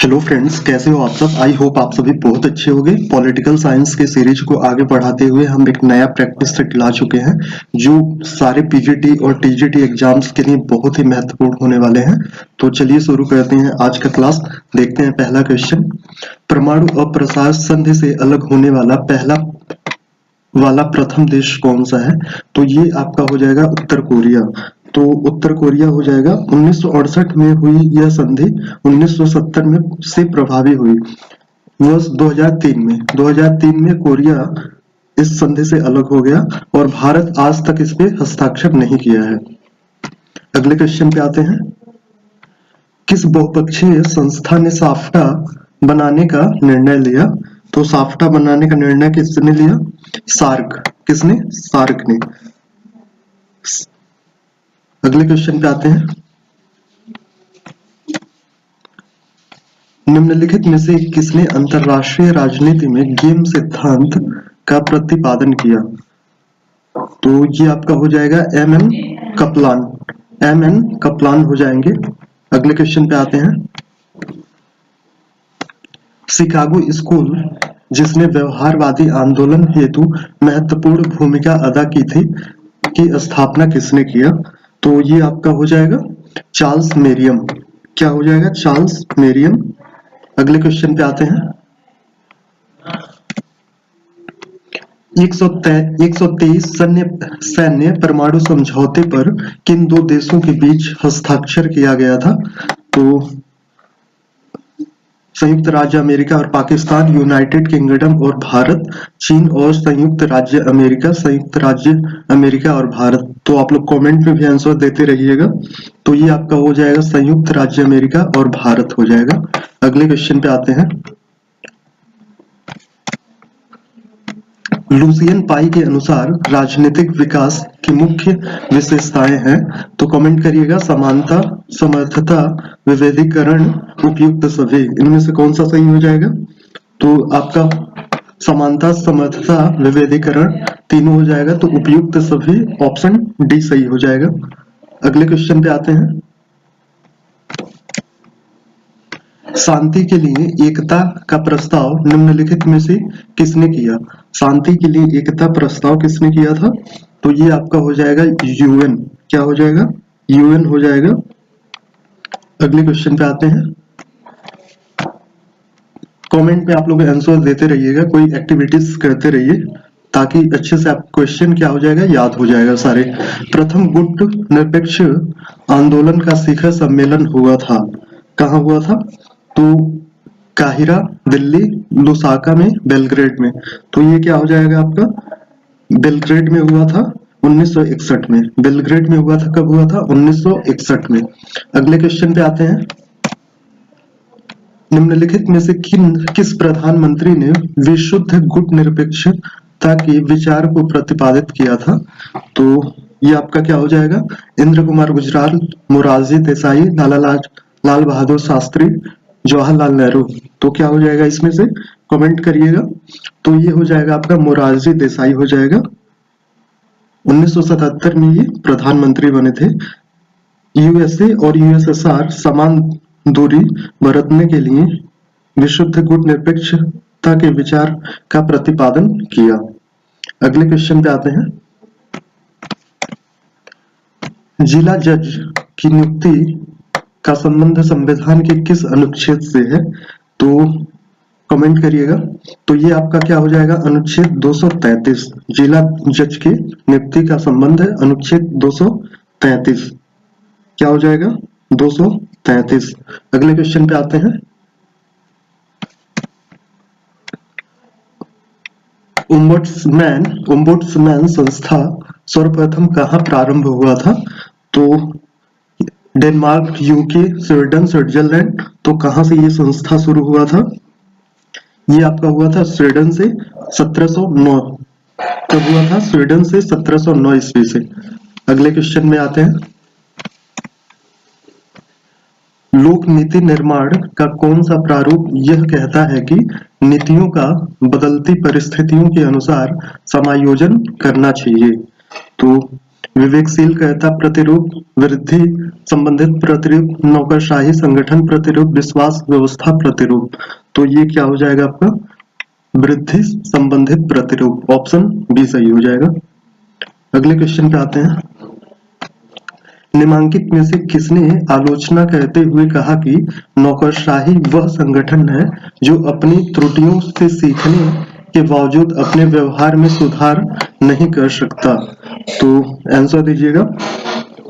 Hello friends, कैसे हो आप सब। आई होप आप सभी बहुत अच्छे होंगे। पॉलिटिकल साइंस के सीरीज को आगे बढ़ाते हुए हम एक नया प्रैक्टिस सेट ला चुके हैं जो सारे पीजीटी और टीजीटी एग्जाम्स के लिए बहुत ही महत्वपूर्ण होने वाले हैं। तो चलिए शुरू करते हैं आज का क्लास। देखते हैं पहला क्वेश्चन। परमाणु अप्रसार संधि से अलग होने वाला प्रथम देश कौन सा है। तो ये आपका हो जाएगा उत्तर कोरिया। तो उत्तर कोरिया हो जाएगा। 1968 में हुई यह संधि 1970 में से प्रभावी हुई। वर्ष 2003 में कोरिया इस संधि से अलग हो गया और भारत आज तक इस पे हस्ताक्षर नहीं किया है। अगले क्वेश्चन पे आते हैं। किस बहुपक्षीय संस्था ने साफ्टा बनाने का निर्णय लिया। तो साफ्टा बनाने का निर्णय किसने लिया। सार्क। किसने। सार्क ने। अगले क्वेश्चन पे आते हैं। निम्नलिखित में से किसने अंतरराष्ट्रीय राजनीति में गेम सिद्धांत का प्रतिपादन किया। तो ये आपका हो जाएगा एम.एन. कपलान हो जाएंगे। अगले क्वेश्चन पे आते हैं। शिकागो स्कूल जिसने व्यवहारवादी आंदोलन हेतु महत्वपूर्ण भूमिका अदा की थी की स्थापना किसने किया। तो ये आपका हो जाएगा चार्ल्स मेरियम। क्या हो जाएगा। चार्ल्स मेरियम। अगले क्वेश्चन पे आते हैं। 123 सैन्य परमाणु समझौते पर किन दो देशों के बीच हस्ताक्षर किया गया था। तो संयुक्त राज्य अमेरिका और पाकिस्तान, यूनाइटेड किंगडम और भारत, चीन और संयुक्त राज्य अमेरिका और भारत। तो आप लोग कमेंट में भी आंसर देते रहिएगा। तो ये आपका हो जाएगा संयुक्त राज्य अमेरिका और भारत हो जाएगा। अगले क्वेश्चन पे आते हैं। लुसियन पाई के अनुसार राजनीतिक विकास की मुख्य विशेषताएं हैं। तो कमेंट करिएगा। समानता, समर्थता, विभेदीकरण, उपयुक्त सभी। इनमें से कौन सा सही हो जाएगा। तो आपका समानता, समर्थता, विभेदीकरण तीनों हो जाएगा। तो उपयुक्त सभी ऑप्शन डी सही हो जाएगा। अगले क्वेश्चन पे आते हैं। शांति के लिए एकता का प्रस्ताव निम्नलिखित में से किसने किया। शांति के लिए एकता प्रस्ताव किसने किया था। तो ये आपका हो जाएगा यूएन। क्या हो जाएगा। यूएन हो जाएगा। अगले क्वेश्चन पे आते हैं। कमेंट में आप लोग आंसर देते रहिएगा, कोई एक्टिविटीज करते रहिए ताकि अच्छे से आप क्वेश्चन क्या हो जाएगा याद हो जाएगा सारे। प्रथम गुट निरपेक्ष आंदोलन का शिखर सम्मेलन हुआ था। कहाँ हुआ था। तो काहिरा, दिल्ली, लुसाका में, बेलग्रेड में। तो ये क्या हो जाएगा आपका। बेलग्रेड में हुआ था 1961 में। बेलग्रेड में हुआ था। कब हुआ था। 1961 में। अगले क्वेश्चन पे आते हैं। निम्नलिखित में से किस प्रधानमंत्री ने विशुद्ध गुट निरपेक्षता के विचार को प्रतिपादित किया था। तो ये आपका क्या हो जाएगा। इंद्र कुमार गुजराल, मोरारजी देसाई, लाल बहादुर शास्त्री, जवाहरलाल नेहरू। तो क्या हो जाएगा इसमें से कमेंट करिएगा। तो ये हो जाएगा आपका मोरारजी देसाई हो जाएगा। 1977 में ये प्रधानमंत्री बने थे। यूएसए और यूएसएसआर समान दूरी बरतने के लिए विशुद्ध गुट निरपेक्षता के विचार का प्रतिपादन किया। अगले क्वेश्चन पे आते हैं। जिला जज की नियुक्ति का संबंध संविधान के किस अनुच्छेद से है। तो कमेंट करिएगा। तो ये आपका क्या हो जाएगा। अनुच्छेद 233। जिला जज की नियुक्ति का संबंध है अनुच्छेद 233। क्या हो जाएगा 233। अगले क्वेश्चन पे आते हैं। ओम्बुड्समैन संस्था सर्वप्रथम कहाँ प्रारंभ हुआ था। तो डेनमार्क, यूके, स्वीडन, स्विट्जरलैंड। तो कहां से ये संस्था शुरू हुआ था। ये आपका हुआ था स्वीडन से 1709। कब हुआ था। स्वीडन से 1709 ईस्वी से। अगले क्वेश्चन में आते हैं। लोक नीति निर्माण का कौन सा प्रारूप यह कहता है कि नीतियों का बदलती परिस्थितियों के अनुसार समायोजन करना चाहिए। तो विवेकशील कहता प्रतिरूप, वृद्धि संबंधित प्रतिरूप, नौकरशाही संगठन प्रतिरूप, विश्वास व्यवस्था प्रतिरूप। तो ये क्या हो जाएगा आपका वृद्धि संबंधित प्रतिरूप, ऑप्शन बी सही हो जाएगा। अगले क्वेश्चन पे आते हैं। निम्नलिखित में से किसने आलोचना करते हुए कहा कि नौकरशाही वह संगठन है जो अपनी त्रुटियों से सीखने के बावजूद अपने व्यवहार में सुधार नहीं कर सकता? तो आंसर दीजिएगा।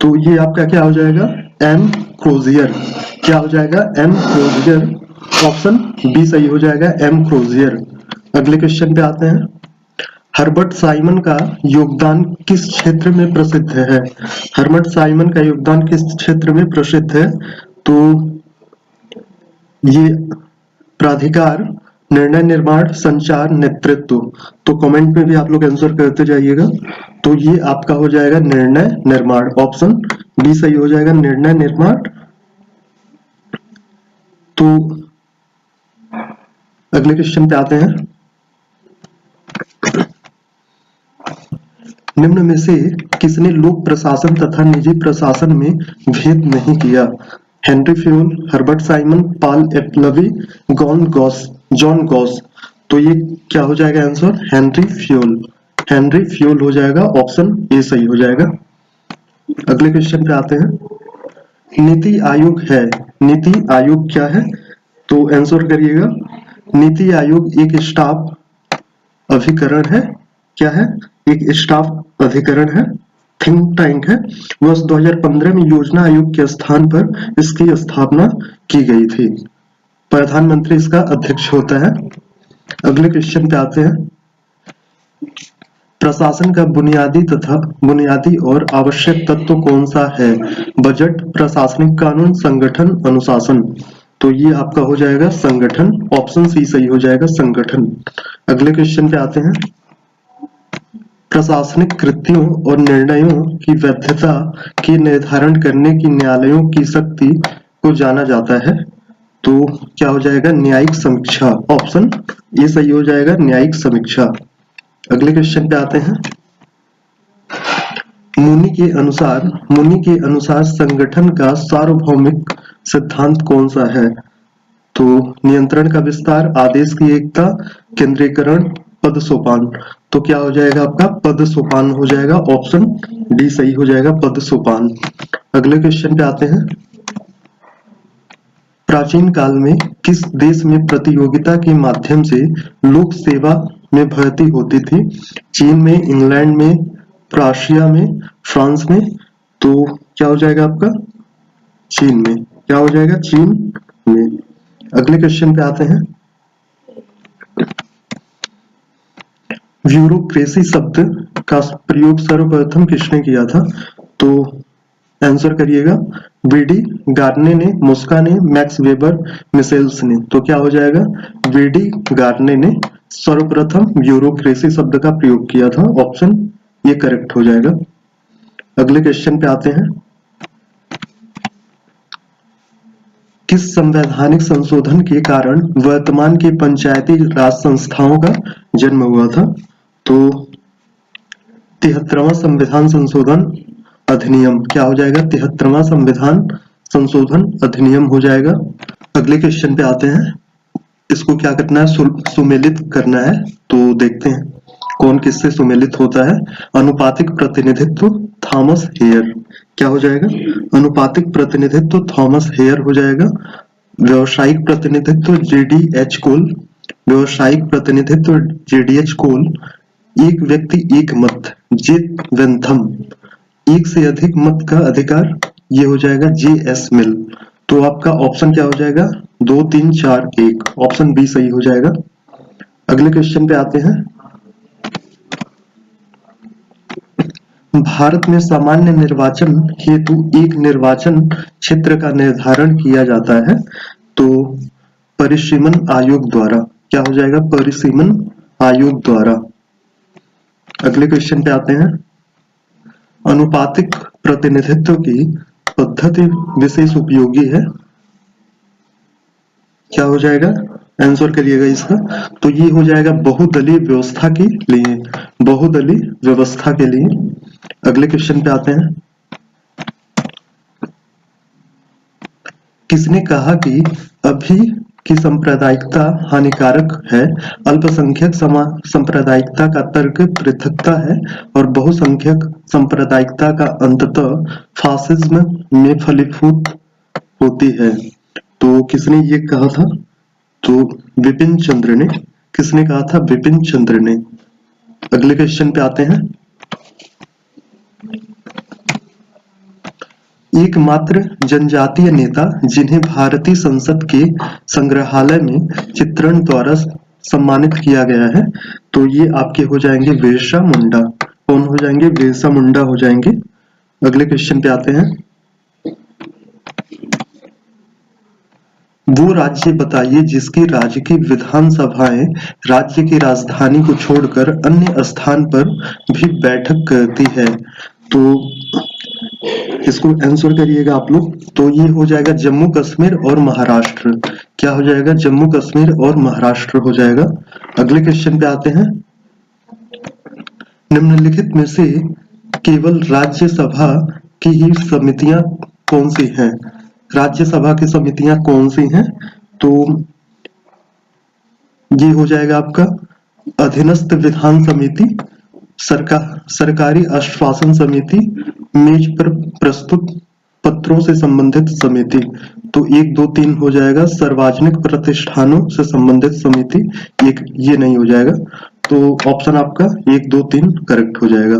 तो ये आपका क्या हो जाएगा एम क्रोजियर। क्या हो जाएगा एम क्रोजियर, ऑप्शन बी सही हो जाएगा एम क्रोजियर। अगले क्वेश्चन पे आते हैं। हर्बर्ट साइमन का योगदान किस क्षेत्र में प्रसिद्ध है? हर्बर्ट साइमन का योगदान किस क्षेत्र में प्रसिद्ध है? तो ये प्राधिकार, निर्णय निर्माण, संचार, नेतृत्व। तो कमेंट में भी आप लोग आंसर करते जाइएगा। तो ये आपका हो जाएगा निर्णय निर्माण, ऑप्शन बी सही हो जाएगा निर्णय निर्माण। तो अगले क्वेश्चन पे आते हैं। निम्न में से किसने लोक प्रशासन तथा निजी प्रशासन में भेद नहीं किया? Henri Fayol, Herbert Simon, Paul Appleby, John Gaus. तो ये क्या हो जाएगा answer Henri Fayol. Henri Fayol हो जाएगा, ऑप्शन ए सही हो जाएगा। अगले क्वेश्चन पे आते हैं। नीति आयोग है, नीति आयोग क्या है? तो आंसर करिएगा। नीति आयोग एक स्टाफ अभिकरण है। क्या है? एक स्टाफ अधिकरण है, थिंक टैंक है। वर्ष 2015 में योजना आयोग के स्थान पर इसकी स्थापना की गई थी। प्रधानमंत्री इसका अध्यक्ष होता है। अगले क्वेश्चन पे आते हैं। प्रशासन का बुनियादी और आवश्यक तत्व कौन सा है? बजट, प्रशासनिक कानून, संगठन, अनुशासन। तो ये आपका हो जाएगा संगठन, ऑप्शन सी सही हो जाएगा संगठन। अगले क्वेश्चन पे आते हैं। प्रशासनिक कृत्यों और निर्णयों की वैधता के निर्धारण करने की न्यायालयों की शक्ति को जाना जाता है। तो क्या हो जाएगा न्यायिक समीक्षा, ऑप्शन ये सही हो जाएगा न्यायिक समीक्षा। अगले क्वेश्चन पे आते हैं। मुनि के अनुसार संगठन का सार्वभौमिक सिद्धांत कौन सा है? तो नियंत्रण का विस्तार, आदेश की एकता, केंद्रीकरण, पद सोपान। तो क्या हो जाएगा आपका पद सोपान हो जाएगा, ऑप्शन डी सही हो जाएगा पद सोपान। अगले क्वेश्चन पे आते हैं। प्राचीन काल में किस देश में प्रतियोगिता के माध्यम से लोक सेवा में भर्ती होती थी? चीन में, इंग्लैंड में, प्रशिया में, फ्रांस में। तो क्या हो जाएगा आपका चीन में। क्या हो जाएगा चीन में। अगले क्वेश्चन पे आते हैं। ब्यूरोक्रेसी शब्द का प्रयोग सर्वप्रथम किसने किया था? तो आंसर करिएगा। वीडी गार्ने ने, मुस्का ने, मैक्स वेबर, मिशेल्स ने। तो क्या हो जाएगा वीडी गार्ने ने सर्वप्रथम ब्यूरोक्रेसी शब्द का प्रयोग किया था, ऑप्शन ये करेक्ट हो जाएगा। अगले क्वेश्चन पे आते हैं। किस संवैधानिक संशोधन के कारण वर्तमान के पंचायती राज संस्थाओं का जन्म हुआ था? तो 73वां संविधान संशोधन अधिनियम। क्या हो जाएगा 73वां संविधान संशोधन अधिनियम हो जाएगा। अगले क्वेश्चन पे आते हैं। इसको क्या करना है सुमेलित करना है। तो देखते हैं कौन किससे सुमेलित होता है। अनुपातिक प्रतिनिधित्व थॉमस हेयर। क्या हो जाएगा अनुपातिक प्रतिनिधित्व थॉमस हेयर हो जाएगा। व्यावसायिक प्रतिनिधित्व जेडी.एच. कोल। व्यावसायिक प्रतिनिधित्व जेडी.एच. कोल। एक व्यक्ति एक मत जे वेंथम। एक से अधिक मत का अधिकार ये हो जाएगा जे.एस. मिल। तो आपका ऑप्शन क्या हो जाएगा 2 3 4 1, ऑप्शन बी सही हो जाएगा। अगले क्वेश्चन पे आते हैं। भारत में सामान्य निर्वाचन हेतु एक निर्वाचन क्षेत्र का निर्धारण किया जाता है तो परिसीमन आयोग द्वारा। क्या हो जाएगा परिसीमन आयोग द्वारा। अगले क्वेश्चन पे आते हैं। अनुपातिक प्रतिनिधित्व की पद्धति विशेष उपयोगी है। क्या हो जाएगा आंसर करिएगा इसका। तो ये हो जाएगा बहुदलीय व्यवस्था के लिए, बहुदलीय व्यवस्था के लिए। अगले क्वेश्चन पे आते हैं। किसने कहा कि अभी की सांप्रदायिकता हानिकारक है? अल्पसंख्यक सांप्रदायिकता का तर्क पृथकता है और बहुसंख्यक सांप्रदायिकता का अंततः फासिज्म में फलीभूत होती है। तो किसने ये कहा था? तो विपिन चंद्र ने। किसने कहा था? विपिन चंद्र ने। अगले क्वेश्चन पे आते हैं। एकमात्र जनजातीय नेता जिन्हें भारतीय संसद के संग्रहालय में चित्रण द्वारा सम्मानित किया गया है, तो ये आपके हो जाएंगे बिरसा मुंडा। कौन हो जाएंगे? बिरसा मुंडा हो जाएंगे। अगले क्वेश्चन पे आते हैं। वो राज्य बताइए जिसकी राज्य की विधानसभाएं राज्य की राजधानी को छोड़कर अन्य स्थान पर भी बैठक करती है। तो इसको आंसर करिएगा आप लोग। तो ये हो जाएगा जम्मू कश्मीर और महाराष्ट्र। क्या हो जाएगा? जम्मू कश्मीर और महाराष्ट्र हो जाएगा। अगले क्वेश्चन पे आते हैं। निम्नलिखित में से केवल राज्यसभा की ही समितियां कौन सी हैं? राज्यसभा की समितियां कौन सी हैं? तो ये हो जाएगा आपका अधीनस्थ विधान समिति, सरकारी आश्वासन समिति, मेज पर प्रस्तुत पत्रों से संबंधित समिति। तो 1 2 3 हो जाएगा सार्वजनिक प्रतिष्ठानों से संबंधित समिति। एक ये नहीं हो जाएगा। तो ऑप्शन आपका 1 2 3 करेक्ट हो जाएगा।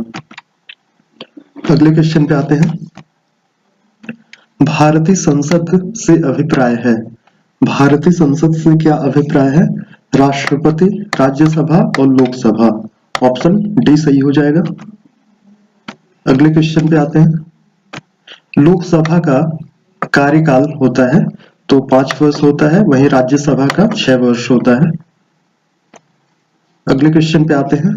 अगले क्वेश्चन पे आते हैं। भारतीय संसद से अभिप्राय है। भारतीय संसद से क्या अभिप्राय है? राष्ट्रपति, राज्यसभा और लोकसभा। ऑप्शन डी सही हो जाएगा। अगले क्वेश्चन पे आते हैं। लोकसभा का कार्यकाल होता है तो 5 वर्ष होता है, वहीं राज्यसभा का 6 वर्ष होता है। अगले क्वेश्चन पे आते हैं।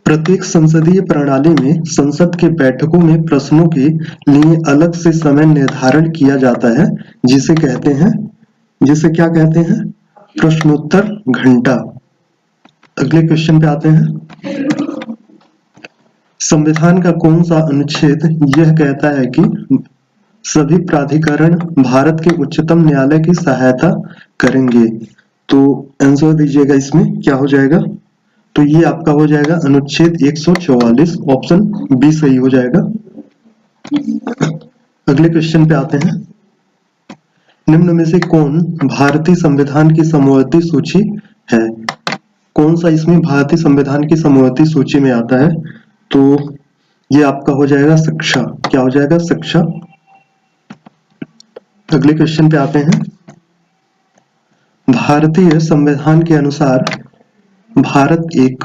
प्रत्येक संसदीय प्रणाली में संसद के बैठकों में प्रश्नों के लिए अलग से समय निर्धारण किया जाता है, जिसे क्या कहते हैं? प्रश्नोत्तर घंटा। अगले क्वेश्चन पे आते हैं। संविधान का कौन सा अनुच्छेद यह कहता है कि सभी प्राधिकरण भारत के उच्चतम न्यायालय की सहायता करेंगे? तो आंसर दीजिएगा, इसमें क्या हो जाएगा? तो ये आपका हो जाएगा अनुच्छेद 144। ऑप्शन बी सही हो जाएगा। अगले क्वेश्चन पे आते हैं। निम्न में से कौन भारतीय संविधान की समवर्ती सूची है? कौन सा इसमें भारतीय संविधान की समवर्ती सूची में आता है? तो ये आपका हो जाएगा शिक्षा। क्या हो जाएगा? शिक्षा। अगले क्वेश्चन पे आते हैं। भारतीय संविधान के अनुसार भारत एक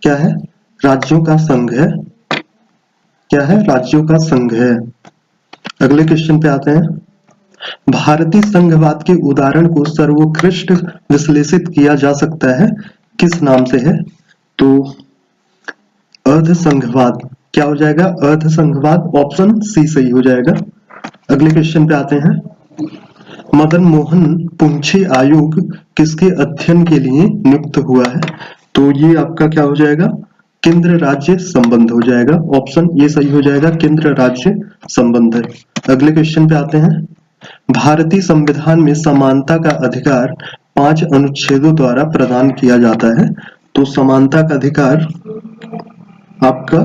क्या है? राज्यों का संघ है। क्या है? राज्यों का संघ है। अगले क्वेश्चन पे आते हैं। भारतीय संघवाद के उदाहरण को सर्वोत्कृष्ट विश्लेषित किया जा सकता है, किस नाम से है? तो अर्ध संघवाद। क्या हो जाएगा? अर्ध संघवाद। ऑप्शन सी सही हो जाएगा। अगले क्वेश्चन पे आते हैं। मदन मोहन पुंछे आयोग किसके अध्ययन के लिए नियुक्त हुआ है? तो ये आपका क्या हो जाएगा? केंद्र राज्य संबंध हो जाएगा। ऑप्शन ये सही हो जाएगा, केंद्र राज्य संबंध। अगले क्वेश्चन पे आते हैं। भारतीय संविधान में समानता का अधिकार 5 अनुच्छेदों द्वारा प्रदान किया जाता है। तो समानता का अधिकार आपका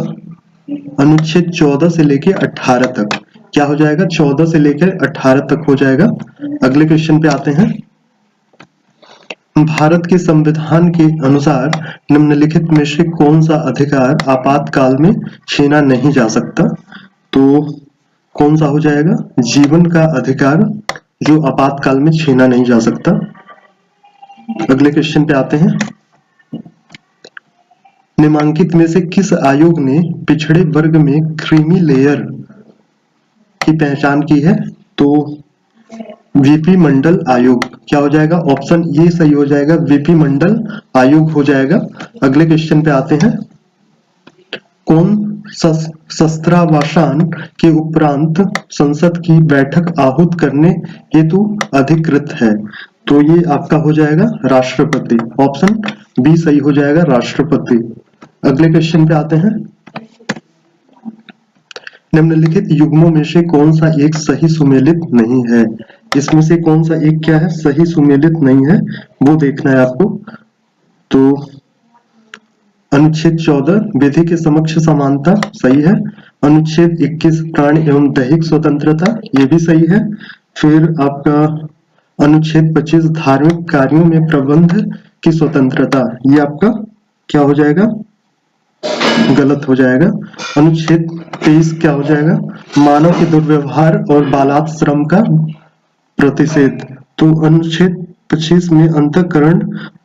अनुच्छेद 14 से लेकर 18 तक। क्या हो जाएगा? 14 से लेकर 18 तक हो जाएगा। अगले क्वेश्चन पे आते हैं। भारत के संविधान के अनुसार निम्नलिखित में से कौन सा अधिकार आपातकाल में छीना नहीं जा सकता? तो कौन सा हो जाएगा? जीवन का अधिकार, जो आपातकाल में छीना नहीं जा सकता। अगले क्वेश्चन पे आते हैं। निम्नलिखित में से किस आयोग ने पिछड़े वर्ग में क्रीमी लेयर की पहचान की है? तो वीपी मंडल आयोग। क्या हो जाएगा? ऑप्शन ये सही हो जाएगा, वीपी मंडल आयोग हो जाएगा। अगले क्वेश्चन पे आते हैं। कौन शस्त्रावसान के उपरांत संसद की बैठक आहूत करने हेतु अधिकृत है? तो ये आपका हो जाएगा राष्ट्रपति। ऑप्शन बी सही हो जाएगा, राष्ट्रपति। अगले क्वेश्चन पे आते हैं। निम्नलिखित युग्मों में से कौन सा एक सही सुमेलित नहीं है? इसमें से कौन सा एक क्या है, सही सुमेलित नहीं है, वो देखना है आपको। तो अनुच्छेद 14 विधि के समक्ष समानता सही है। अनुच्छेद 21 प्राण एवं दैहिक स्वतंत्रता, ये भी सही है। फिर आपका अनुच्छेद 25 धार्मिक कार्यों में प्रबंध की स्वतंत्रता, ये आपका क्या हो जाएगा, गलत हो जाएगा। अनुच्छेद 23 क्या हो जाएगा, मानव के दुर्व्यवहार और बालात श्रम का प्रतिषेध। तो अनुच्छेद 25 में अंतःकरण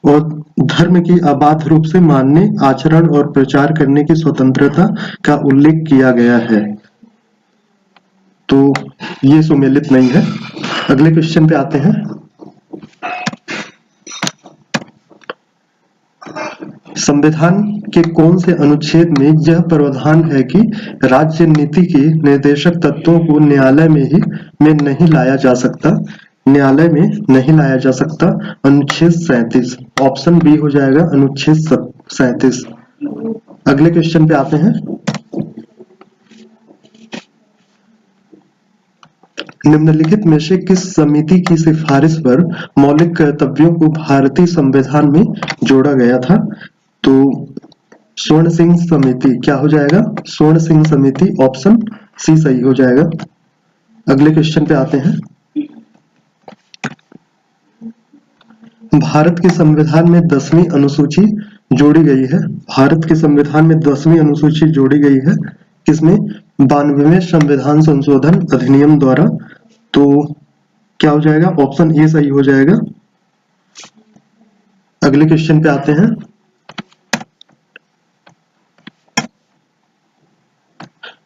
और धर्म की अबाध रूप से मानने, आचरण और प्रचार करने की स्वतंत्रता का उल्लेख किया गया है, तो ये सुमेलित नहीं है। अगले क्वेश्चन पे आते हैं। संविधान के कौन से अनुच्छेद में यह प्रावधान है कि राज्य नीति के निर्देशक तत्वों को न्यायालय में नहीं लाया जा सकता? न्यायालय में नहीं लाया जा सकता। अनुच्छेद 37, ऑप्शन बी हो जाएगा अनुच्छेद 37। अगले क्वेश्चन पे आते हैं। निम्नलिखित में से किस समिति की सिफारिश पर मौलिक कर्तव्यों को भारतीय संविधान में जोड़ा गया था? तो स्वर्ण सिंह समिति, क्या हो जाएगा, स्वर्ण सिंह समिति, ऑप्शन सी सही हो जाएगा। अगले क्वेश्चन पे आते हैं। भारत के संविधान में 10वीं अनुसूची जोड़ी गई है। भारत के संविधान में 10वीं अनुसूची जोड़ी गई है किसमें, 92वें संविधान संशोधन अधिनियम द्वारा। तो क्या हो जाएगा, ऑप्शन ए सही हो जाएगा। अगले क्वेश्चन पे आते हैं।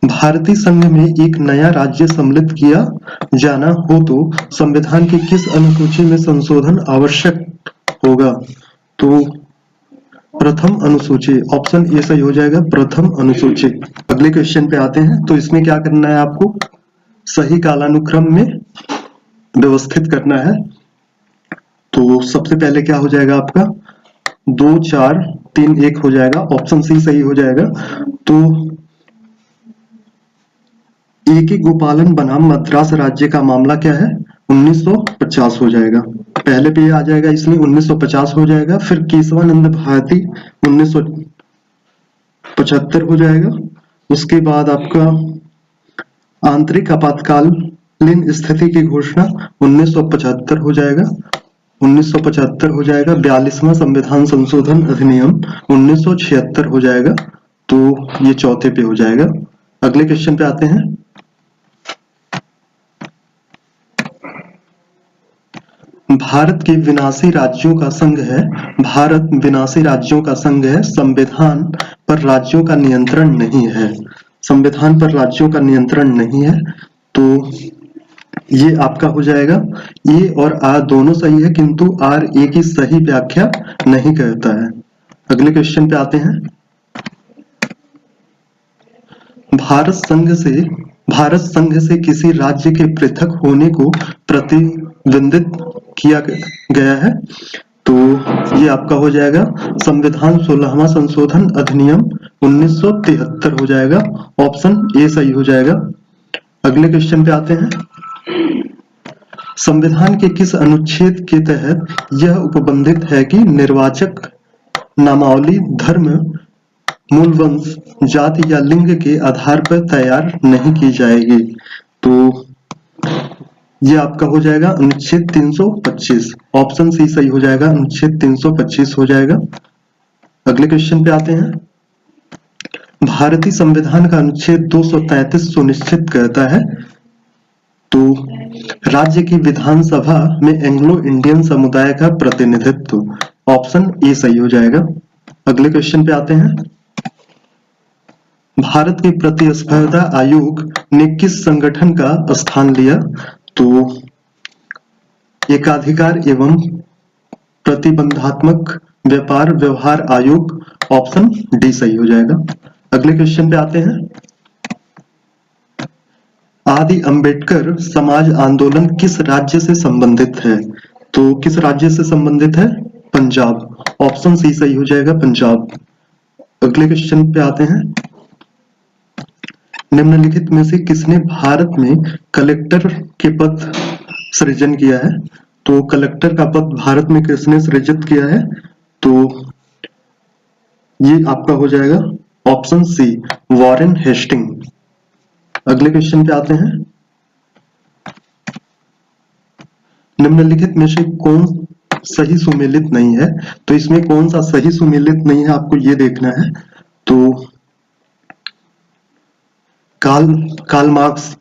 भारतीय संघ में एक नया राज्य सम्मिलित किया जाना हो तो संविधान की किस अनुसूची में संशोधन आवश्यक होगा? तो प्रथम अनुसूची, ऑप्शन ए सही हो जाएगा, प्रथम अनुसूची। अगले क्वेश्चन पे आते हैं। तो इसमें क्या करना है आपको, सही कालानुक्रम में व्यवस्थित करना है। तो सबसे पहले क्या हो जाएगा आपका, 2 4 3 1 हो जाएगा, ऑप्शन सी सही हो जाएगा। तो ए.के. गोपालन बनाम मद्रास राज्य का मामला क्या है, 1950 हो जाएगा। पहले पे आ जाएगा इसलिए 1950 हो जाएगा। फिर केशवानंद भारती 1975 हो जाएगा। उसके बाद आपका आंतरिक आपातकालीन स्थिति की घोषणा 1975 हो जाएगा, 1975 हो जाएगा। 42वां संविधान संशोधन अधिनियम 1976 हो जाएगा। तो ये चौथे पे हो जाएगा। अगले क्वेश्चन पे आते हैं। भारत के विनाशी राज्यों का संघ है, भारत विनाशी राज्यों का संघ है, संविधान पर राज्यों का नियंत्रण नहीं है, संविधान पर राज्यों का नियंत्रण नहीं है। तो ये आपका हो जाएगा, ए और आर दोनों सही है, किंतु आर ए की सही व्याख्या नहीं करता है। अगले क्वेश्चन पे आते हैं। भारत संघ से किसी राज्य के पृथक होने को प्रतिबंधित किया गया है। तो ये आपका हो जाएगा संविधान 16वां संशोधन अधिनियम 1973 हो जाएगा, ऑप्शन ए सही हो जाएगा। अगले क्वेश्चन पे आते हैं। संविधान के किस अनुच्छेद के तहत यह उपबंधित है कि निर्वाचक नामावली धर्म, मूल वंश, जाति या लिंग के आधार पर तैयार नहीं की जाएगी? तो ये आपका हो जाएगा अनुच्छेद 325, ऑप्शन सी सही हो जाएगा, अनुच्छेद 325 हो जाएगा। अगले क्वेश्चन पे आते हैं। भारतीय संविधान का अनुच्छेद 233 सुनिश्चित करता है तो राज्य की विधानसभा में एंग्लो इंडियन समुदाय का प्रतिनिधित्व, ऑप्शन ए सही हो जाएगा। अगले क्वेश्चन पे आते हैं। भारत के प्रतिस्पर्धा आयोग ने किस संगठन का स्थान लिया? तो एकाधिकार एवं प्रतिबंधात्मक व्यापार व्यवहार आयोग, ऑप्शन डी सही हो जाएगा। अगले क्वेश्चन पे आते हैं। आदि अंबेडकर समाज आंदोलन किस राज्य से संबंधित है? तो किस राज्य से संबंधित है? पंजाब, ऑप्शन सी सही हो जाएगा, पंजाब। अगले क्वेश्चन पे आते हैं। निम्नलिखित में से किसने भारत में कलेक्टर के पद सृजन किया है? तो कलेक्टर का पद भारत में किसने सृजित किया है? तो ये आपका हो जाएगा ऑप्शन सी, वॉरेन हेस्टिंग। अगले क्वेश्चन पे आते हैं। निम्नलिखित में से कौन सही सुमेलित नहीं है? तो इसमें कौन सा सही सुमेलित नहीं है आपको ये देखना है। तो Karl Marx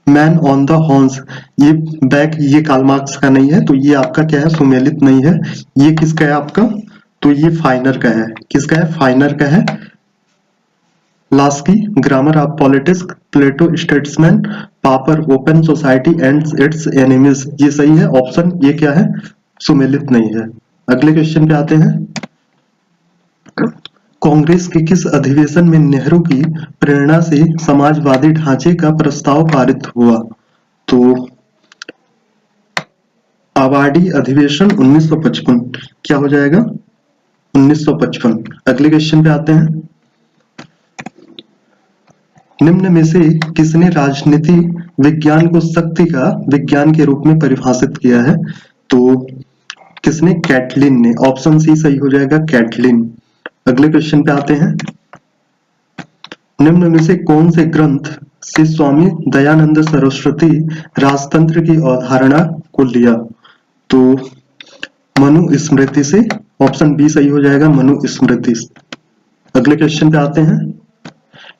man on the horns, ये कार्ल मार्क्स का नहीं है, तो ये आपका क्या है, सुमेलित नहीं है। ये किसका है आपका? तो ये फाइनर का है। किसका है? फाइनर का है। Laski, grammar of politics, Plato statesman, Popper, open society and its enemies, ये सही है ऑप्शन। ये क्या है? सुमेलित नहीं है। अगले क्वेश्चन पे आते हैं। कांग्रेस के किस अधिवेशन में नेहरू की प्रेरणा से समाजवादी ढांचे का प्रस्ताव पारित हुआ? तो आबादी अधिवेशन 1955, क्या हो जाएगा? 1955। अगले क्वेश्चन पे आते हैं। निम्न में से किसने राजनीति विज्ञान को शक्ति का विज्ञान के रूप में परिभाषित किया है? तो किसने? कैटलिन ने। ऑप्शन सी सही हो जाएगा, कैटलिन। अगले क्वेश्चन पे आते हैं। निम्न में से कौन से ग्रंथ से स्वामी दयानंद सरस्वती राजतंत्र की अवधारणा को लिया? तो मनुस्मृति से। ऑप्शन बी सही हो जाएगा, मनुस्मृति। अगले क्वेश्चन पे आते हैं।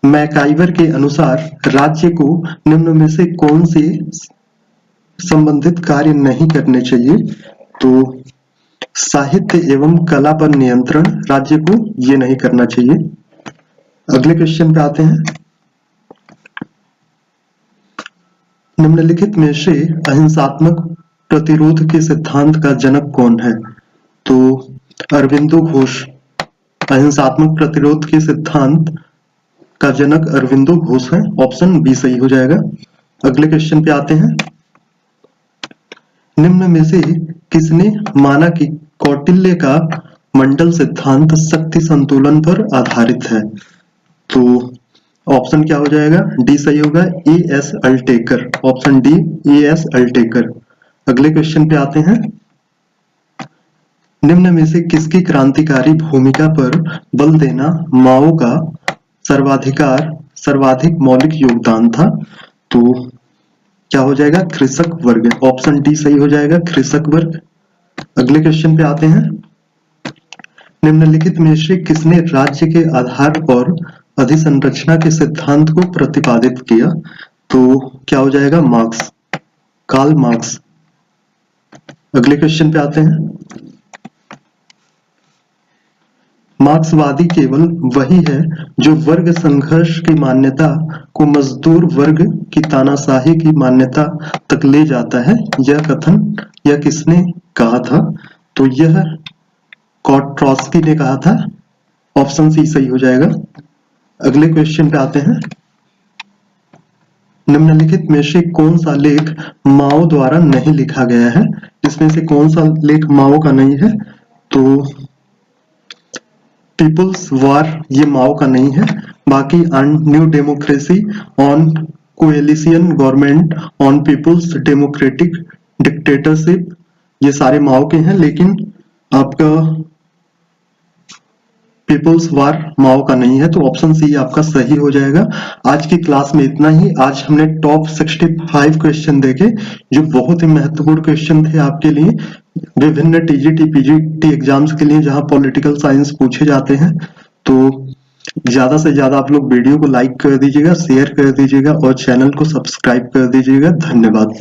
मैकाइवर के अनुसार राज्य को निम्न में से कौन से संबंधित कार्य नहीं करने चाहिए? तो साहित्य एवं कला पर नियंत्रण, राज्य को ये नहीं करना चाहिए। अगले क्वेश्चन पे आते हैं। निम्नलिखित में से अहिंसात्मक प्रतिरोध के सिद्धांत का जनक कौन है? तो अरविंदो घोष। अहिंसात्मक प्रतिरोध के सिद्धांत का जनक अरविंदो घोष है। ऑप्शन बी सही हो जाएगा। अगले क्वेश्चन पे आते हैं। निम्न में से किसने माना कि कौटिल्य का मंडल सिद्धांत शक्ति संतुलन पर आधारित है? तो ऑप्शन क्या हो जाएगा? डी सही होगा, AS. Altekar. Option D, AS. Altekar. अगले क्वेश्चन पे आते हैं। निम्न में से किसकी क्रांतिकारी भूमिका पर बल देना माओ का सर्वाधिक मौलिक योगदान था? तो क्या हो जाएगा? कृषक वर्ग। ऑप्शन डी सही हो जाएगा, कृषक वर्ग। अगले क्वेश्चन पे आते हैं। निम्नलिखित में से किसने राज्य के आधार और अधिसंरचना के सिद्धांत को प्रतिपादित किया? तो क्या हो जाएगा? Marx, Karl Marx. अगले क्वेश्चन पे आते हैं। मार्क्सवादी केवल वही है जो वर्ग संघर्ष की मान्यता को मजदूर वर्ग की तानाशाही की मान्यता तक ले जाता है। यह कथन यह किसने कहा था? तो यह ट्रॉट्स्की ने कहा था। ऑप्शन सी सही हो जाएगा। अगले क्वेश्चन पे आते हैं। निम्नलिखित में से कौन सा लेख माओ द्वारा नहीं लिखा गया है? इसमें से कौन सा लेख माओ का नहीं है? तो पीपुल्स वार, ये माओ का नहीं है। बाकी new democracy, on coalition government, on people's democratic dictatorship, ये सारे माओ के हैं। लेकिन आपका पीपुल्स वार माओ का नहीं है, तो ऑप्शन सी आपका सही हो जाएगा। आज की क्लास में इतना ही। आज हमने टॉप 65 क्वेश्चन देखे जो बहुत ही महत्वपूर्ण क्वेश्चन थे आपके लिए विभिन्न टीजीटी पीजीटी एग्जाम्स के लिए, जहां पॉलिटिकल साइंस पूछे जाते हैं। तो ज्यादा से ज्यादा आप लोग वीडियो को लाइक कर दीजिएगा, शेयर कर दीजिएगा और चैनल को सब्सक्राइब कर दीजिएगा। धन्यवाद।